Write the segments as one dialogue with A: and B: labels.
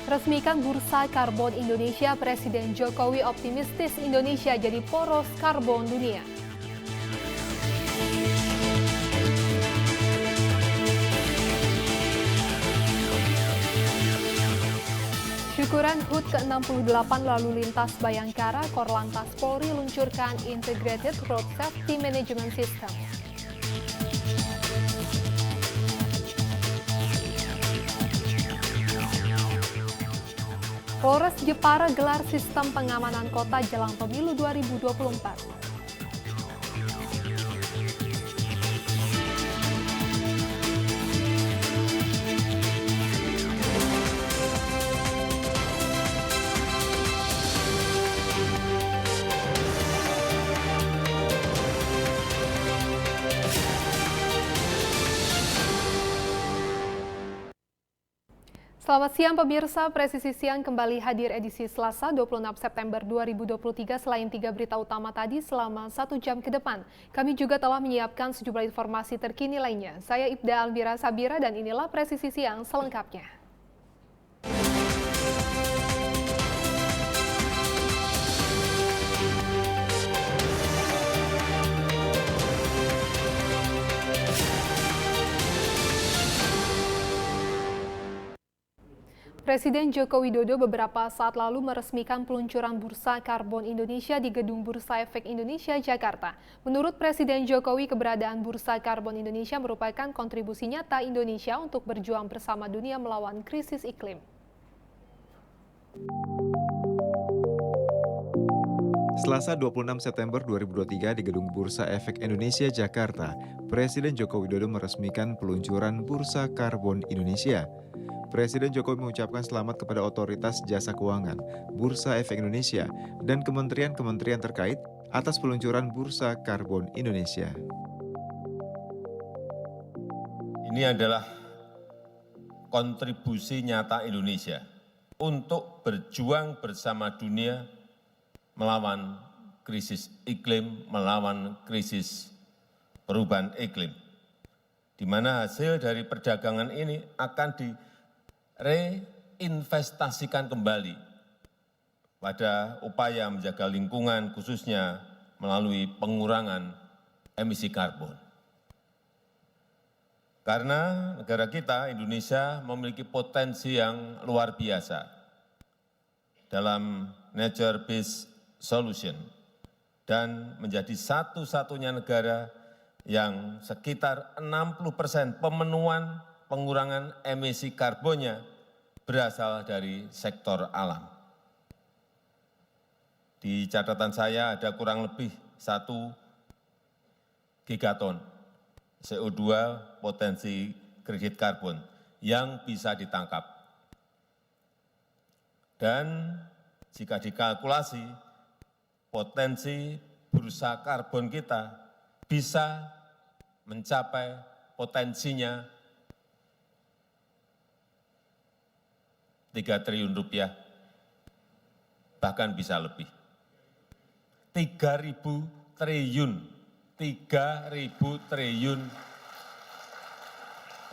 A: Resmikan Bursa Karbon Indonesia, Presiden Jokowi optimistis Indonesia jadi poros karbon dunia. Syukuran HUT ke-68 lalu lintas Bayangkara, Korlantas Polri luncurkan Integrated Road Safety Management System. Polres Jepara gelar sistem pengamanan kota jelang pemilu 2024. Selamat siang pemirsa, Presisi Siang kembali hadir edisi Selasa 26 September 2023 selain 3 berita utama tadi selama 1 jam ke depan. Kami juga telah menyiapkan sejumlah informasi terkini lainnya. Saya Ibda Almira Sabira dan inilah Presisi Siang selengkapnya. Presiden Joko Widodo beberapa saat lalu meresmikan peluncuran Bursa Karbon Indonesia di Gedung Bursa Efek Indonesia, Jakarta. Menurut Presiden Jokowi, keberadaan Bursa Karbon Indonesia merupakan kontribusi nyata Indonesia untuk berjuang bersama dunia melawan krisis iklim.
B: Selasa 26 September 2023 di Gedung Bursa Efek Indonesia, Jakarta, Presiden Joko Widodo meresmikan peluncuran Bursa Karbon Indonesia. Presiden Jokowi mengucapkan selamat kepada Otoritas Jasa Keuangan, Bursa Efek Indonesia, dan kementerian-kementerian terkait atas peluncuran Bursa Karbon Indonesia.
C: Ini adalah kontribusi nyata Indonesia untuk berjuang bersama dunia melawan krisis iklim, melawan krisis perubahan iklim, di mana hasil dari perdagangan ini akan reinvestasikan kembali pada upaya menjaga lingkungan, khususnya melalui pengurangan emisi karbon. Karena negara kita, Indonesia, memiliki potensi yang luar biasa dalam nature-based solution dan menjadi satu-satunya negara yang sekitar 60% pemenuhan pengurangan emisi karbonnya berasal dari sektor alam. Di catatan saya ada kurang lebih 1 gigaton CO2 potensi kredit karbon yang bisa ditangkap. Dan jika dikalkulasi, potensi bursa karbon kita bisa mencapai potensinya 3 triliun rupiah, bahkan bisa lebih. 3.000 triliun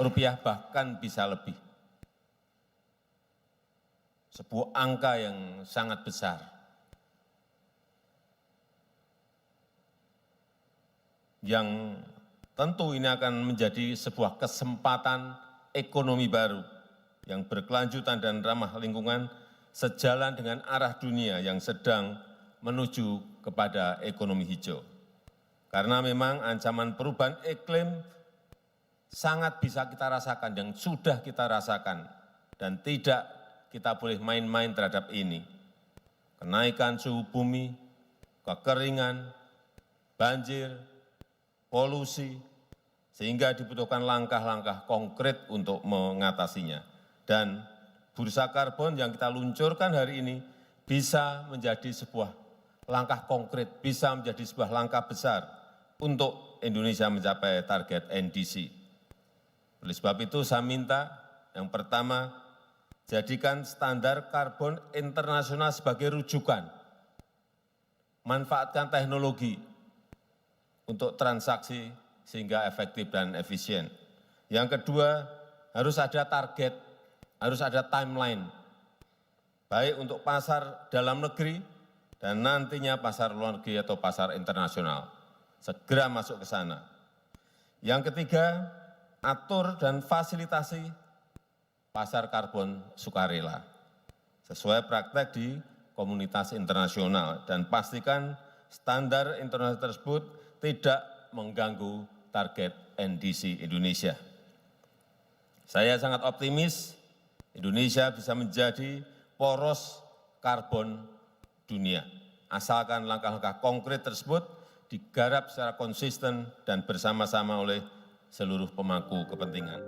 C: rupiah, bahkan bisa lebih. Sebuah angka yang sangat besar. Yang tentu ini akan menjadi sebuah kesempatan ekonomi baru yang berkelanjutan dan ramah lingkungan sejalan dengan arah dunia yang sedang menuju kepada ekonomi hijau. Karena memang ancaman perubahan iklim sangat bisa kita rasakan dan sudah kita rasakan dan tidak kita boleh main-main terhadap ini. Kenaikan suhu bumi, kekeringan, banjir, polusi, sehingga dibutuhkan langkah-langkah konkret untuk mengatasinya. Dan bursa karbon yang kita luncurkan hari ini bisa menjadi sebuah langkah konkret, bisa menjadi sebuah langkah besar untuk Indonesia mencapai target NDC. Oleh sebab itu saya minta yang pertama, jadikan standar karbon internasional sebagai rujukan. Manfaatkan teknologi untuk transaksi sehingga efektif dan efisien. Yang kedua, harus ada target, harus ada timeline baik untuk pasar dalam negeri dan nantinya pasar luar negeri atau pasar internasional. Segera masuk ke sana. Yang ketiga, atur dan fasilitasi pasar karbon sukarela sesuai praktek di komunitas internasional dan pastikan standar internasional tersebut tidak mengganggu target NDC Indonesia. Saya sangat optimis Indonesia bisa menjadi poros karbon dunia, asalkan langkah-langkah konkret tersebut digarap secara konsisten dan bersama-sama oleh seluruh pemangku kepentingan.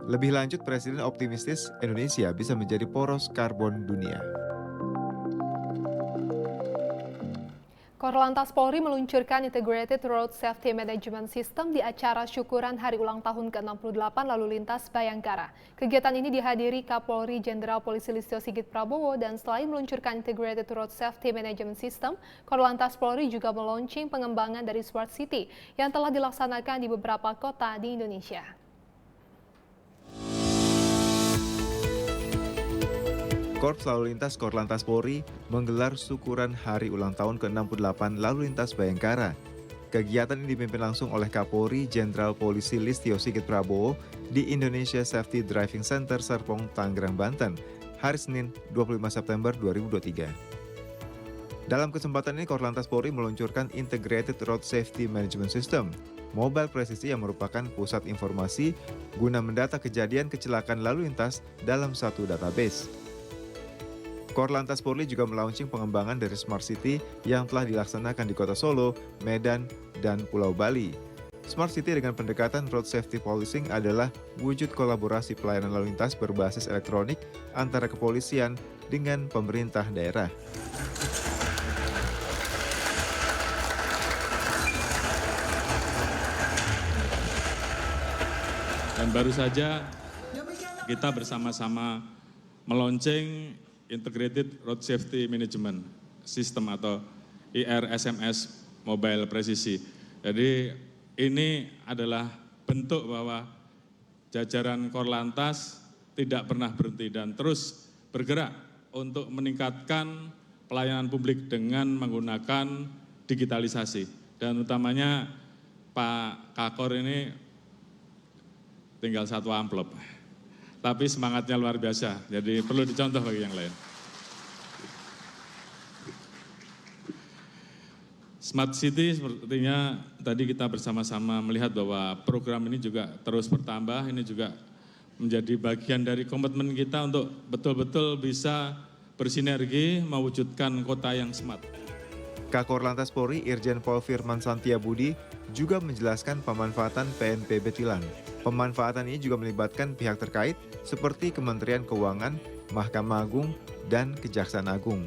B: Lebih lanjut, Presiden optimistis Indonesia bisa menjadi poros karbon dunia.
A: Korlantas Polri meluncurkan Integrated Road Safety Management System di acara syukuran Hari Ulang Tahun ke-68 Lalu Lintas Bayangkara. Kegiatan ini dihadiri Kapolri Jenderal Polisi Listio Sigit Prabowo dan selain meluncurkan Integrated Road Safety Management System, Korlantas Polri juga meluncing pengembangan dari Smart City yang telah dilaksanakan di beberapa kota di Indonesia.
B: Korps Lalu Lintas Korlantas Polri menggelar syukuran Hari Ulang Tahun ke-68 Lalu Lintas Bayangkara. Kegiatan ini dipimpin langsung oleh Kapolri Jenderal Polisi Listio Sigit Prabowo di Indonesia Safety Driving Center Serpong, Tangerang, Banten, hari Senin 25 September 2023. Dalam kesempatan ini, Korlantas Polri meluncurkan Integrated Road Safety Management System, mobile presisi yang merupakan pusat informasi guna mendata kejadian kecelakaan lalu lintas dalam satu database. Korlantas Polri juga melaunching pengembangan dari Smart City yang telah dilaksanakan di Kota Solo, Medan, dan Pulau Bali. Smart City dengan pendekatan Road Safety Policing adalah wujud kolaborasi pelayanan lalu lintas berbasis elektronik antara kepolisian dengan pemerintah daerah.
D: Dan baru saja kita bersama-sama meluncing Integrated Road Safety Management System atau IRSMS Mobile Presisi. Jadi ini adalah bentuk bahwa jajaran Korlantas tidak pernah berhenti dan terus bergerak untuk meningkatkan pelayanan publik dengan menggunakan digitalisasi. Dan utamanya Pak Kakor ini tinggal satu amplop. Tapi semangatnya luar biasa, jadi perlu dicontoh bagi yang lain. Smart City sepertinya tadi kita bersama-sama melihat bahwa program ini juga terus bertambah, ini juga menjadi bagian dari komitmen kita untuk betul-betul bisa bersinergi mewujudkan kota yang smart.
B: Kakor Lantas Polri Irjen Pol Firman Santiabudi juga menjelaskan pemanfaatan PNBP Tilang. Pemanfaatan ini juga melibatkan pihak terkait seperti Kementerian Keuangan, Mahkamah Agung, dan Kejaksaan Agung.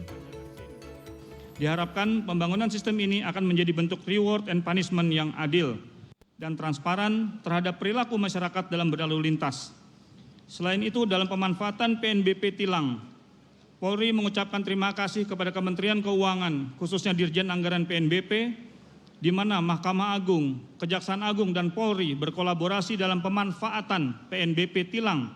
E: Diharapkan pembangunan sistem ini akan menjadi bentuk reward and punishment yang adil dan transparan terhadap perilaku masyarakat dalam berlalu lintas. Selain itu, dalam pemanfaatan PNBP Tilang, Polri mengucapkan terima kasih kepada Kementerian Keuangan, khususnya Dirjen Anggaran PNBP, di mana Mahkamah Agung, Kejaksaan Agung, dan Polri berkolaborasi dalam pemanfaatan PNBP Tilang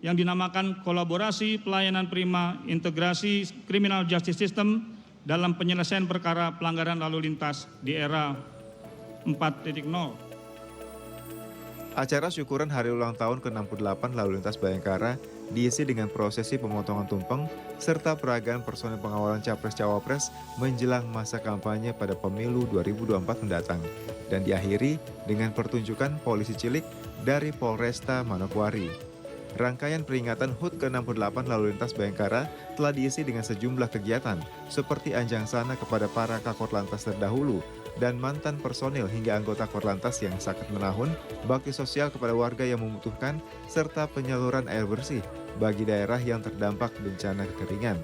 E: yang dinamakan Kolaborasi Pelayanan Prima Integrasi Criminal Justice System dalam penyelesaian perkara pelanggaran lalu lintas di era 4.0.
B: Acara syukuran Hari Ulang Tahun ke-68 Lalu Lintas Bayangkara diisi dengan prosesi pemotongan tumpeng serta peragaan personel pengawalan Capres-Cawapres menjelang masa kampanye pada pemilu 2024 mendatang dan diakhiri dengan pertunjukan polisi cilik dari Polresta Manokwari. Rangkaian peringatan HUT ke-68 Lalu Lintas Bayangkara telah diisi dengan sejumlah kegiatan seperti anjang sana kepada para Kakor Lantas terdahulu dan mantan personil hingga anggota Korlantas yang sakit menahun, bakti sosial kepada warga yang membutuhkan, serta penyaluran air bersih bagi daerah yang terdampak bencana kekeringan.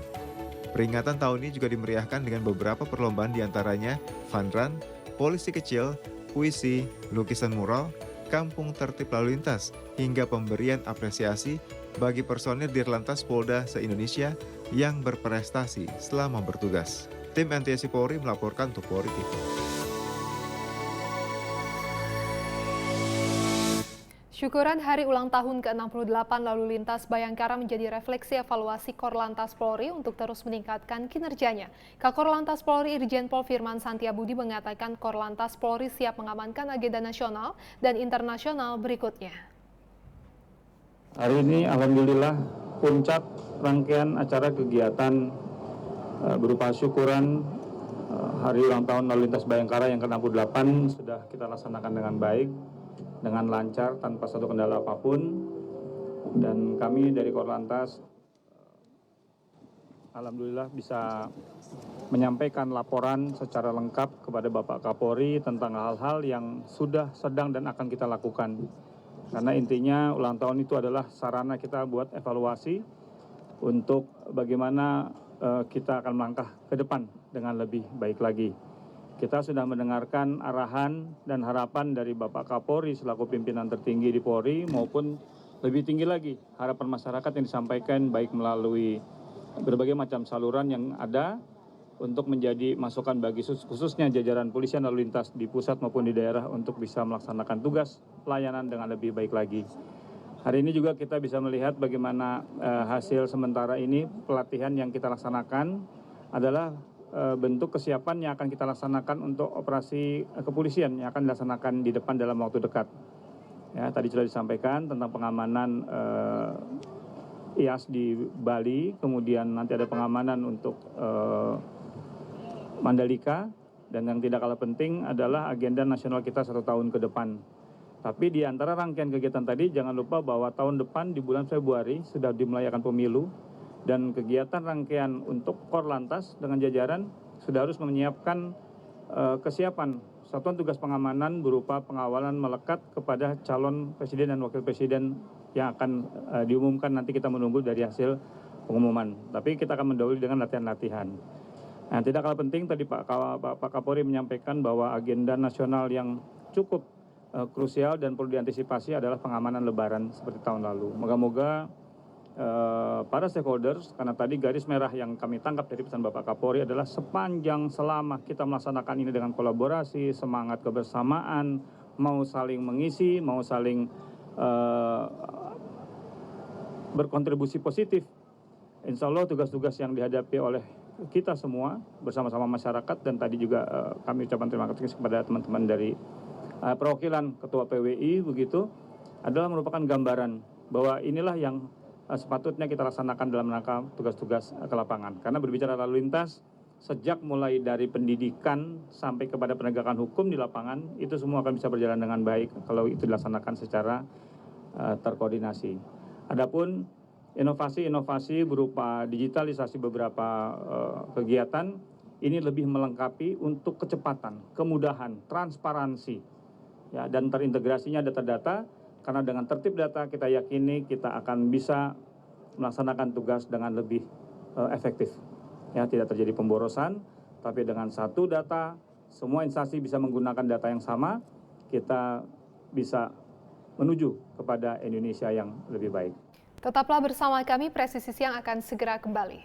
B: Peringatan tahun ini juga dimeriahkan dengan beberapa perlombaan diantaranya fun run, polisi kecil, puisi, lukisan mural, kampung tertib lalu lintas, hingga pemberian apresiasi bagi personil Dirlantas Polda se-Indonesia yang berprestasi selama bertugas. Tim NTSI Polri melaporkan untuk Polri TV.
A: Syukuran hari ulang tahun ke-68 lalu lintas Bayangkara menjadi refleksi evaluasi Korlantas Polri untuk terus meningkatkan kinerjanya. Kakor Polri Irjen Pol Firman Santiabudi mengatakan Korlantas Polri siap mengamankan agenda nasional dan internasional berikutnya.
F: Hari ini alhamdulillah puncak rangkaian acara kegiatan berupa syukuran hari ulang tahun lalu lintas Bayangkara yang ke-68 sudah kita laksanakan dengan baik, dengan lancar tanpa satu kendala apapun, dan kami dari Korlantas alhamdulillah bisa menyampaikan laporan secara lengkap kepada Bapak Kapolri tentang hal-hal yang sudah, sedang, dan akan kita lakukan. Karena intinya ulang tahun itu adalah sarana kita buat evaluasi untuk bagaimana kita akan melangkah ke depan dengan lebih baik lagi. Kita sudah mendengarkan arahan dan harapan dari Bapak Kapolri selaku pimpinan tertinggi di Polri, maupun lebih tinggi lagi harapan masyarakat yang disampaikan baik melalui berbagai macam saluran yang ada untuk menjadi masukan bagi khususnya jajaran polisian lalu lintas di pusat maupun di daerah untuk bisa melaksanakan tugas pelayanan dengan lebih baik lagi. Hari ini juga kita bisa melihat bagaimana hasil sementara ini pelatihan yang kita laksanakan adalah bentuk kesiapan yang akan kita laksanakan untuk operasi kepolisian yang akan dilaksanakan di depan dalam waktu dekat. Ya, tadi sudah disampaikan tentang pengamanan IAS di Bali, kemudian nanti ada pengamanan untuk Mandalika, dan yang tidak kalah penting adalah agenda nasional kita 1 tahun ke depan. Tapi di antara rangkaian kegiatan tadi jangan lupa bahwa tahun depan di bulan Februari sudah dimulai akan pemilu, dan kegiatan rangkaian untuk Korlantas dengan jajaran sudah harus menyiapkan kesiapan satuan tugas pengamanan berupa pengawalan melekat kepada calon presiden dan wakil presiden yang akan diumumkan. Nanti kita menunggu dari hasil pengumuman. Tapi kita akan mendahului dengan latihan-latihan. Nah, tidak kalah penting tadi Pak Kapolri menyampaikan bahwa agenda nasional yang cukup krusial dan perlu diantisipasi adalah pengamanan Lebaran seperti tahun lalu. Moga-moga para stakeholders, karena tadi garis merah yang kami tangkap dari pesan Bapak Kapolri adalah sepanjang selama kita melaksanakan ini dengan kolaborasi, semangat kebersamaan, mau saling mengisi, mau saling berkontribusi positif. Insya Allah tugas-tugas yang dihadapi oleh kita semua bersama-sama masyarakat, dan tadi juga kami ucapkan terima kasih kepada teman-teman dari perwakilan Ketua PWI begitu, adalah merupakan gambaran bahwa inilah yang sepatutnya kita laksanakan dalam rangka tugas-tugas ke lapangan. Karena berbicara lalu lintas, sejak mulai dari pendidikan sampai kepada penegakan hukum di lapangan, itu semua akan bisa berjalan dengan baik kalau itu dilaksanakan secara terkoordinasi. Adapun inovasi-inovasi berupa digitalisasi beberapa kegiatan, ini lebih melengkapi untuk kecepatan, kemudahan, transparansi, ya, dan terintegrasinya data-data. Karena dengan tertib data kita yakini kita akan bisa melaksanakan tugas dengan lebih efektif. Ya, tidak terjadi pemborosan, tapi dengan satu data, semua instansi bisa menggunakan data yang sama, kita bisa menuju kepada Indonesia yang lebih baik.
A: Tetaplah bersama kami, Presisi Siang akan segera kembali.